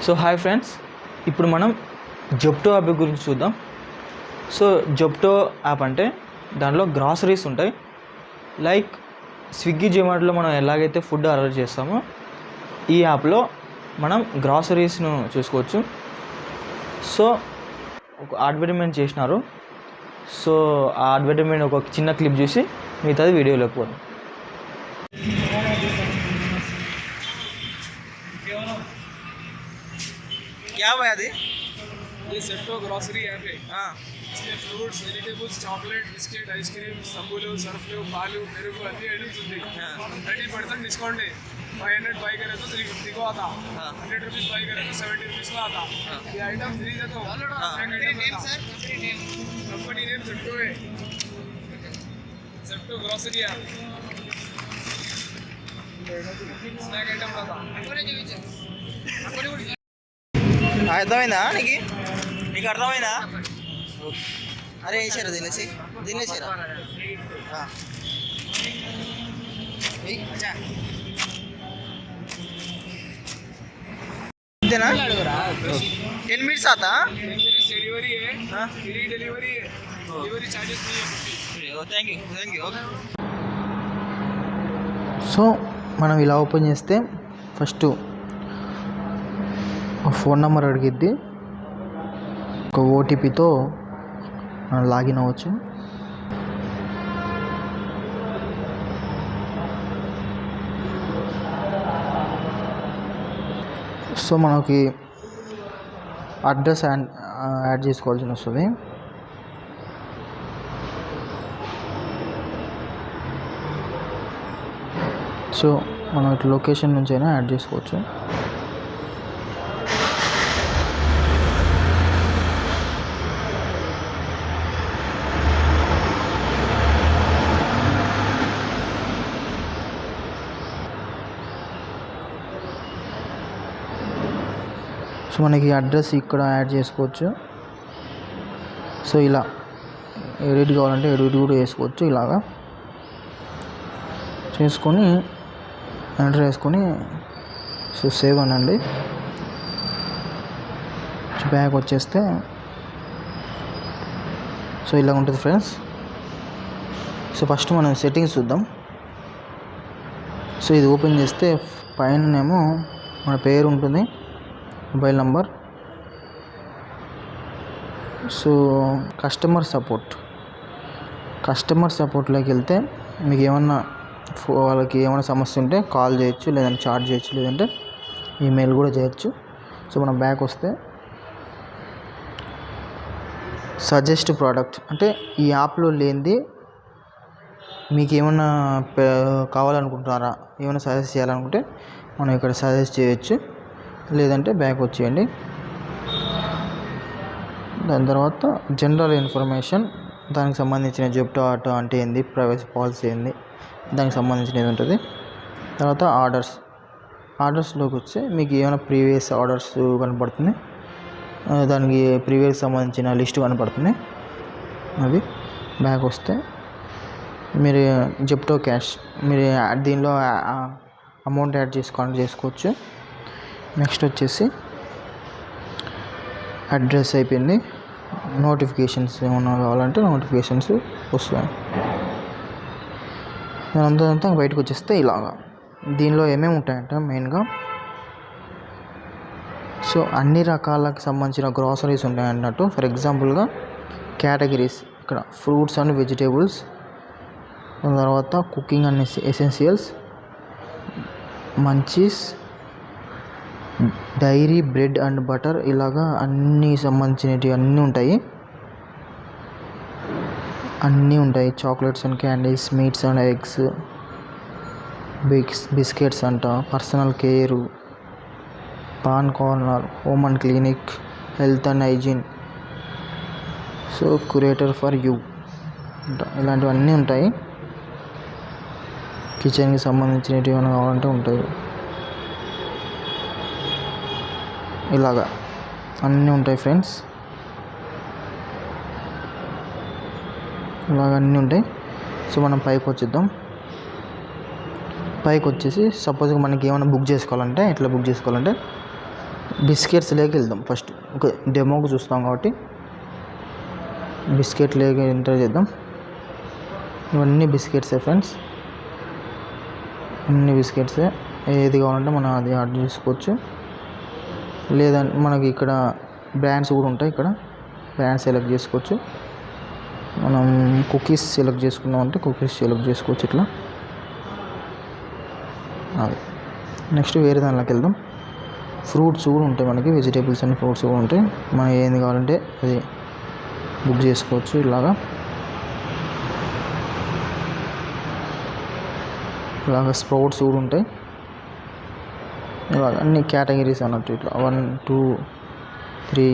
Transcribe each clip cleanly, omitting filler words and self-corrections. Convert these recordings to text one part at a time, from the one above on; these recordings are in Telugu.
సో హాయ్ ఫ్రెండ్స్, ఇప్పుడు మనం జెప్టో యాప్ గురించి చూద్దాం. సో జెప్టో యాప్ అంటే దాంట్లో గ్రాసరీస్ ఉంటాయి. లైక్ స్విగ్గీ, జొమాటోలో మనం ఎలాగైతే ఫుడ్ ఆర్డర్ చేస్తామో ఈ యాప్లో మనం గ్రాసరీస్ను చూసుకోవచ్చు. సో ఒక అడ్వర్టైజ్మెంట్ చేసినారు. సో ఆ అడ్వర్టైజ్మెంట్ ఒక చిన్న క్లిప్ చూసి మిగతాది వీడియోలోకి పోదాం. क्या भाई आदि ये सेप्टो ग्रोसरी ऐप है. इसमें fruits, vegetables, chocolate, biscuit, ice cream, सबूలు, సర్ఫ్లు, పాలు, పెరుగు అన్ని ఐటమ్స్ ఉంది. 30% डिस्काउंट है. 500 बाई करे तो 350 को आता. 100 रुपीज बाई करे तो 70 रुपीज को आता. ये आइटम फ्री है. तो कंपनी नेम सेप्टो है. Zepto grocery app. Snack item आता. అర్థమైందా? నీకు అర్థమైందా? అరే వేసారా దీనిసి దీనిసారా అంతేనా? 10 minutes आता. डिलीवरी है. फ्री डिलीवरी है. डिलीवरी चार्जेस फ्री है. Thank you. సో మనం ఇలా ఓపెన్ చేస్తే ఫస్ట్ ఫోన్ నెంబర్ అడిగిద్ది. ఒక ఓటీపీతో మనం లాగిన్ అవ్వచ్చు. సో మనకి అడ్రస్ యాడ్ చేసుకోవాల్సి వస్తుంది. సో మనం ఇట్లా లొకేషన్ నుంచి అయినా యాడ్ చేసుకోవచ్చు. సో మనకి అడ్రస్ ఇక్కడ యాడ్ చేసుకోవచ్చు. సో ఇలా ఎడిట్ కావాలంటే ఎడిట్ కూడా చేసుకోవచ్చు. ఇలాగా చేసుకొని ఎంటర్ చేసుకొని సో సేవ్ అనండి. సో బ్యాక్ వచ్చేస్తే సో ఇలా ఉంటుంది ఫ్రెండ్స్. సో ఫస్ట్ మనం సెట్టింగ్స్ చూద్దాం. సో ఇది ఓపెన్ చేస్తే పైననేమో మన పేరు ఉంటుంది, మొబైల్ నంబర్. సో కస్టమర్ సపోర్ట్లోకి వెళ్తే మీకు ఏమన్నా వాళ్ళకి ఏమైనా సమస్య ఉంటే కాల్ చేయొచ్చు, లేదంటే చాట్ చేయొచ్చు, లేదంటే ఈమెయిల్ కూడా చేయొచ్చు. సో మనం బ్యాక్ వస్తే సజెస్ట్ ప్రోడక్ట్ అంటే ఈ యాప్లో లేనిది మీకు ఏమన్నా కావాలనుకుంటున్నారా, ఏమైనా సజెస్ట్ చేయాలనుకుంటే మనం ఇక్కడ సజెస్ట్ చేయొచ్చు, లేదంటే బ్యాక్ వచ్చేయండి. దాని తర్వాత జనరల్ ఇన్ఫర్మేషన్, దానికి సంబంధించిన జెప్టో ఆటో అంటే ఏంది, ప్రైవసీ పాలసీ ఏంది, దానికి సంబంధించినది ఉంటుంది. తర్వాత ఆర్డర్స్లోకి వచ్చి మీకు ఏమైనా ప్రీవియస్ ఆర్డర్స్ కనపడుతుంది, దానికి ప్రీవియస్ సంబంధించిన లిస్ట్ కనపడుతుంది. అది బ్యాక్ వస్తే మీరు జెప్టో క్యాష్ మీరు దీనిలో అమౌంట్ యాడ్ చేసుకోవచ్చు. నెక్స్ట్ వచ్చేసి అడ్రస్ అయిపోయింది. నోటిఫికేషన్స్ ఏమన్నా కావాలంటే నోటిఫికేషన్స్ వస్తాయి. దానంతా బయటకు వచ్చేస్తే ఇలాగా దీనిలో ఏమేమి ఉంటాయంటే మెయిన్గా సో అన్ని రకాలకు సంబంధించిన గ్రాసరీస్ ఉంటాయి అన్నట్టు. ఫర్ ఎగ్జాంపుల్గా కేటగిరీస్ ఇక్కడ ఫ్రూట్స్ అండ్ వెజిటేబుల్స్, దాని తర్వాత cooking and essentials, munchies, dairy, bread and butter, ఇలాగా అన్నీ సంబంధించినవి అన్నీ ఉంటాయి. Chocolates and candies, meats and eggs, biscuits అంట, personal care, paan corner, home and clinic, health and hygiene, so curator for you అంట, ఇలాంటివన్నీ ఉంటాయి. కిచెన్కి సంబంధించినవి ఏమైనా కావాలంటే ఉంటాయి. ఇలాగా అన్నీ ఉంటాయి ఫ్రెండ్స్. ఇలాగ అన్నీ ఉంటాయి. సో మనం పైకి వచ్చేద్దాం. పైకి వచ్చేసి సపోజ్గా మనకి ఏమైనా బుక్ చేసుకోవాలంటే బిస్కెట్స్ లేక వెళ్దాం. ఫస్ట్ ఒక డెమోకి చూస్తాం కాబట్టి బిస్కెట్ లేక ఎంటర్ చేద్దాం. ఇవన్నీ బిస్కెట్సే ఫ్రెండ్స్, అన్ని బిస్కెట్సే. ఏది కావాలంటే మనం అది ఆర్డర్ చేసుకోవచ్చు. లేదంటే మనకి ఇక్కడ బ్రాండ్స్ కూడా ఉంటాయి. ఇక్కడ బ్రాండ్స్ సెలెక్ట్ చేసుకోవచ్చు. మనం కుకీస్ సెలెక్ట్ చేసుకున్నాం అంటే కుకీస్ సెలెక్ట్ చేసుకోవచ్చు ఇట్లా. అది నెక్స్ట్ వేరే దానిలోకి వెళ్దాం. ఫ్రూట్స్ కూడా ఉంటాయి మనకి, వెజిటేబుల్స్ అండ్ ఫ్రూట్స్ కూడా ఉంటాయి. మనం ఏది కావాలంటే అది బుక్ చేసుకోవచ్చు. ఇలాగా స్ప్రౌట్స్ కూడా ఉంటాయి. ఇలాగ అన్ని కేటగిరీస్ అన్నట్టు ఇట్లా 1, 2, 3,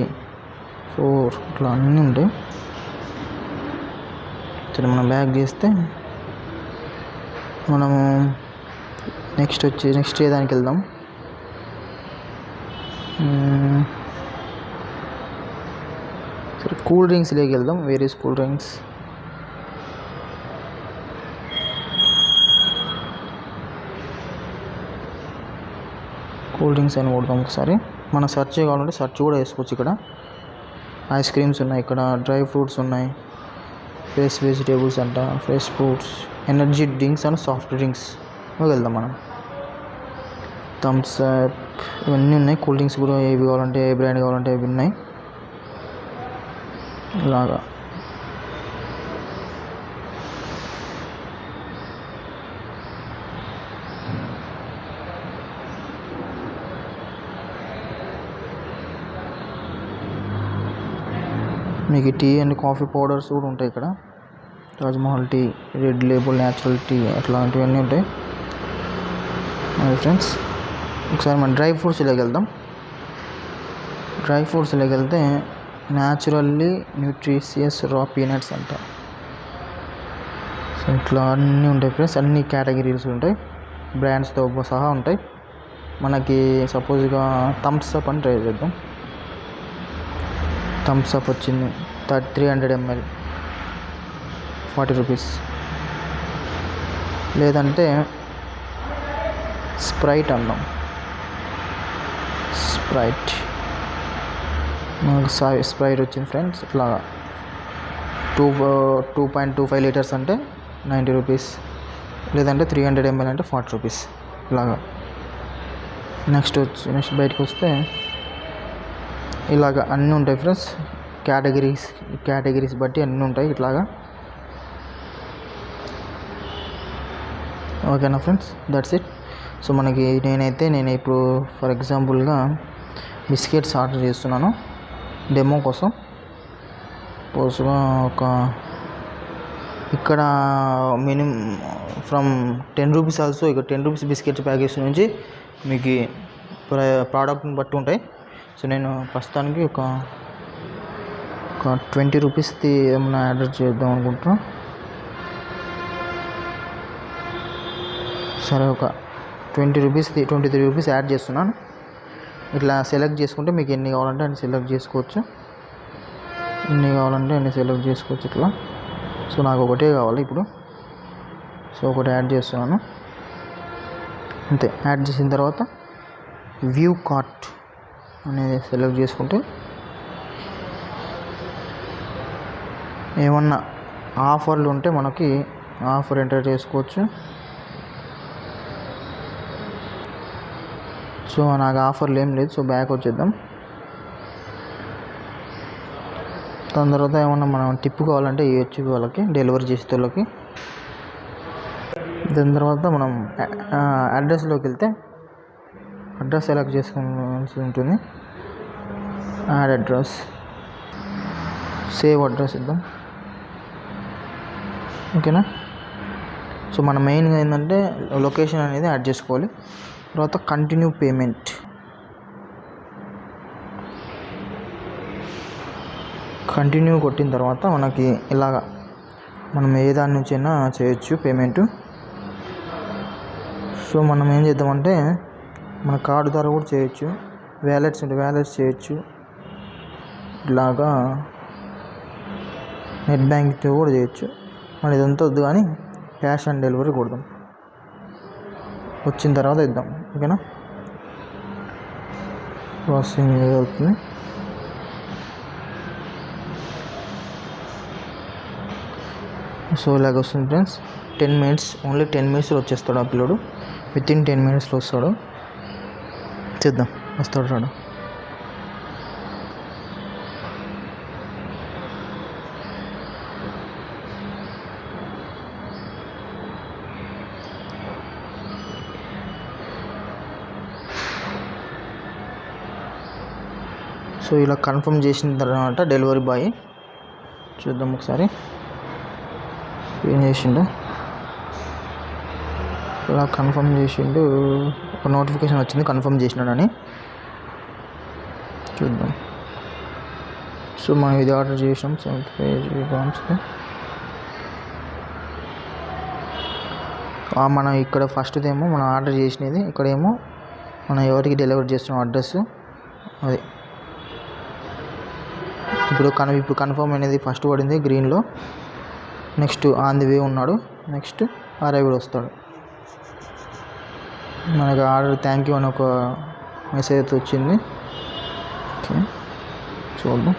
4 ఇట్లా అన్నీ ఉంటాయి. సరే మనం బ్యాక్ చేస్తే మనము నెక్స్ట్ ఏ దానికి వెళ్దాం. సరే కూల్ డ్రింక్స్ లేకి వెళ్దాం. Various cool drinks. Cool drinks అని కొడదాం ఒకసారి. మనం సెర్చ్ కావాలంటే సెర్చ్ కూడా వేసుకోవచ్చు. ఇక్కడ ఐస్ క్రీమ్స్ ఉన్నాయి, ఇక్కడ డ్రై ఫ్రూట్స్ ఉన్నాయి, ఫ్రెష్ వెజిటేబుల్స్ అంట, fresh fruits, energy drinks and soft drinks వెళ్దాం మనం. థమ్స్ అప్ ఇవన్నీ ఉన్నాయి. కూల్ డ్రింక్స్ కూడా ఏవి కావాలంటే ఏ బ్రాండ్ కావాలంటే అవి ఉన్నాయి. ఇలాగా మీకు టీ అండ్ కాఫీ పౌడర్స్ కూడా ఉంటాయి ఇక్కడ. Taj Mahal tea, red label, natural tea అట్లాంటివన్నీ ఉంటాయి. అది ఫ్రెండ్స్. ఒకసారి మనం డ్రై ఫ్రూట్స్లోకి వెళ్దాం. డ్రై ఫ్రూట్స్లోకి వెళ్తే న్యాచురల్లీ న్యూట్రిషియస్ రా పీనట్స్ అంట. సో ఇట్లా అన్నీ ఉంటాయి ఫ్రెండ్స్. అన్ని కేటగిరీస్ ఉంటాయి, బ్రాండ్స్తో సహా ఉంటాయి. మనకి సపోజ్గా థమ్స్ అప్ అని ట్రై చేద్దాం. థమ్స్ అప్ వచ్చింది 300 ml 40 రూపీస్. లేదంటే స్ప్రైట్ అన్నాం. మనకు స్ప్రైట్ వచ్చింది ఫ్రెండ్స్. ఇట్లా 2.25 లీటర్స్ అంటే 90 రూపీస్. లేదంటే 300 ml అంటే 40 రూపీస్. ఇలాగా నెక్స్ట్ బయటకు వస్తే ఇలాగ అన్నీ ఉంటాయి ఫ్రెండ్స్. కేటగిరీస్ బట్టి అన్నీ ఉంటాయి ఇట్లాగా. ఓకేనా ఫ్రెండ్స్, దట్స్ ఇట్. సో నేను ఇప్పుడు ఫర్ ఎగ్జాంపుల్గా బిస్కెట్స్ ఆర్డర్ చేస్తున్నాను డెమో కోసం. పోస్ట్గా ఇక్కడ మినిమం ఫ్రమ్ 10 రూపీస్ ఆల్సో. ఇక్కడ 10 రూపీస్ బిస్కెట్స్ ప్యాకెట్స్ నుంచి మీకు ప్రోడక్ట్ని బట్టి ఉంటాయి. సో నేను ప్రస్తుతానికి ఒక 20 రూపీస్ది ఏమైనా ఆర్డర్ చేద్దాం అనుకుంటున్నా. సరే ఒక 23 రూపీస్ యాడ్ చేస్తున్నాను. ఇట్లా సెలెక్ట్ చేసుకుంటే మీకు ఎన్ని కావాలంటే అన్ని సెలెక్ట్ చేసుకోవచ్చు. ఇట్లా. సో నాకు ఒకటే కావాలి ఇప్పుడు. సో ఒకటి యాడ్ చేస్తున్నాను అంతే. యాడ్ చేసిన తర్వాత వ్యూ కార్ట్ అనేది సెలెక్ట్ చేసుకుంటే ఏమన్నా ఆఫర్లు ఉంటే మనకి ఆఫర్ ఎంటర్ చేసుకోవచ్చు. సో నాకు ఆఫర్లు ఏం లేదు. సో బ్యాక్ వచ్చేద్దాం. దాని తర్వాత ఏమన్నా మనం టిప్ కావాలంటే ఇవ్వచ్చు వాళ్ళకి, డెలివరీ చేసే వాళ్ళకి. దాని తర్వాత మనం అడ్రస్లోకి వెళ్తే అడ్రస్ సెలెక్ట్ చేసుకోవాల్సి ఉంటుంది. యాడ్ అడ్రస్, సేవ్ అడ్రస్ ఇద్దాం. ఓకేనా. సో మన మెయిన్గా ఏంటంటే లొకేషన్ అనేది యాడ్ చేసుకోవాలి. తర్వాత కంటిన్యూ పేమెంట్. కంటిన్యూ కొట్టిన తర్వాత మనకి ఇలాగా మనం ఏ దాని నుంచి అయినా చేయొచ్చు పేమెంట్. సో మనం ఏం చేద్దామంటే మన కార్డు ద్వారా కూడా చేయొచ్చు. వ్యాలెట్స్ ఉంటే వ్యాలెట్స్ చేయొచ్చు. ఇలాగా నెట్ బ్యాంకింగ్తో కూడా చేయొచ్చు. మన ఇదంతా వద్దు కానీ క్యాష్ ఆన్ డెలివరీ కొడదాం. వచ్చిన తర్వాత ఇద్దాం. ఓకేనా. ప్రాసెసింగ్ అవుతుంది. సో ఇలాగ వస్తుంది ఫ్రెండ్స్. 10 minutes, ఓన్లీ 10 minutesలో వచ్చేస్తాడు ఆ పిల్లోడు. వితిన్ 10 minutesలో వస్తాడు. చూద్దాం వస్తాడు రాడు. సో ఇలా కన్ఫర్మ్ చేసిన తర్వాత డెలివరీ బాయ్ చూద్దాం ఒకసారి ఏం చేసిండు. ఇలా కన్ఫర్మ్ చేసిండు, ఒక నోటిఫికేషన్ వచ్చింది కన్ఫర్మ్ చేసినాడని. చూద్దాం. సో మనం ఇది ఆర్డర్ చేసాం 75 grams. మనం ఇక్కడ ఫస్ట్దేమో మనం ఆర్డర్ చేసినది, ఇక్కడేమో మనం ఎవరికి డెలివరీ చేస్తున్నాం అడ్రస్ అది. ఇప్పుడు కన్ఫర్మ్ అనేది ఫస్ట్ పడింది గ్రీన్లో. నెక్స్ట్ ఆన్ ది వే ఉన్నాడు. నెక్స్ట్ అరైవ్డ్ వస్తాడు. మనకు ఆర్డర్ థ్యాంక్ యూ అని ఒక మెసేజ్ అయితే వచ్చింది. ఓకే చూద్దాం.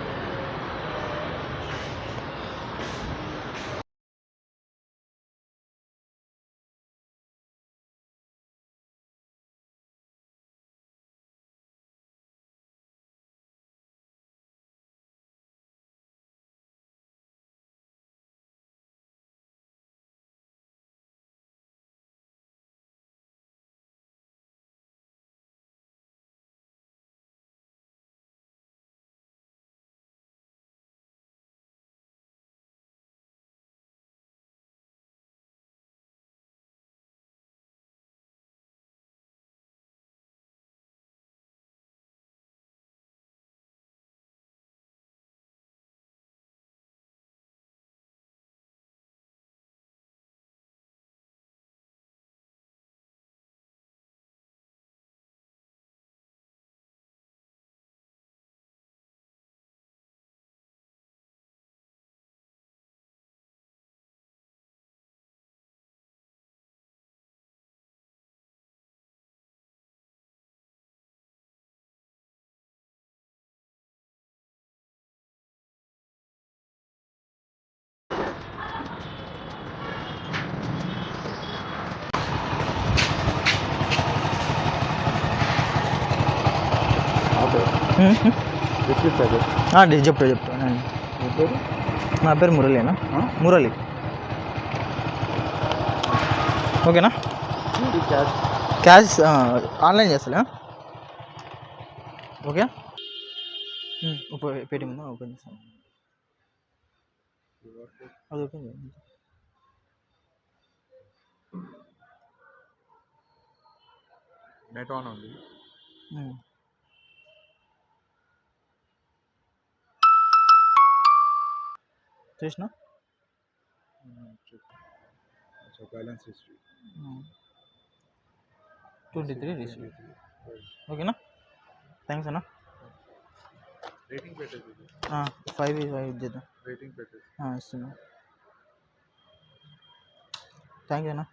చెప్తా. నా పేరు మురళినా? మురళి. ఓకేనా? క్యాష్ ఆన్లైన్ చేస్తా. ఓకే పేటిఎం ఓపెన్ చేస్తాను. అది ఓపెన్ చేయండి. నెట్ ఆన్ ఉంది. చేసిన బ్యాలెన్స్ హిస్టరీ 23 రిసీవ్. ఓకేనా? థ్యాంక్స్ అన్న. రేటింగ్ పెట్టేది 5 చేద్దాం. రేటింగ్ పెట్టేది ఇస్తున్నా. థ్యాంక్ యూ అన్న.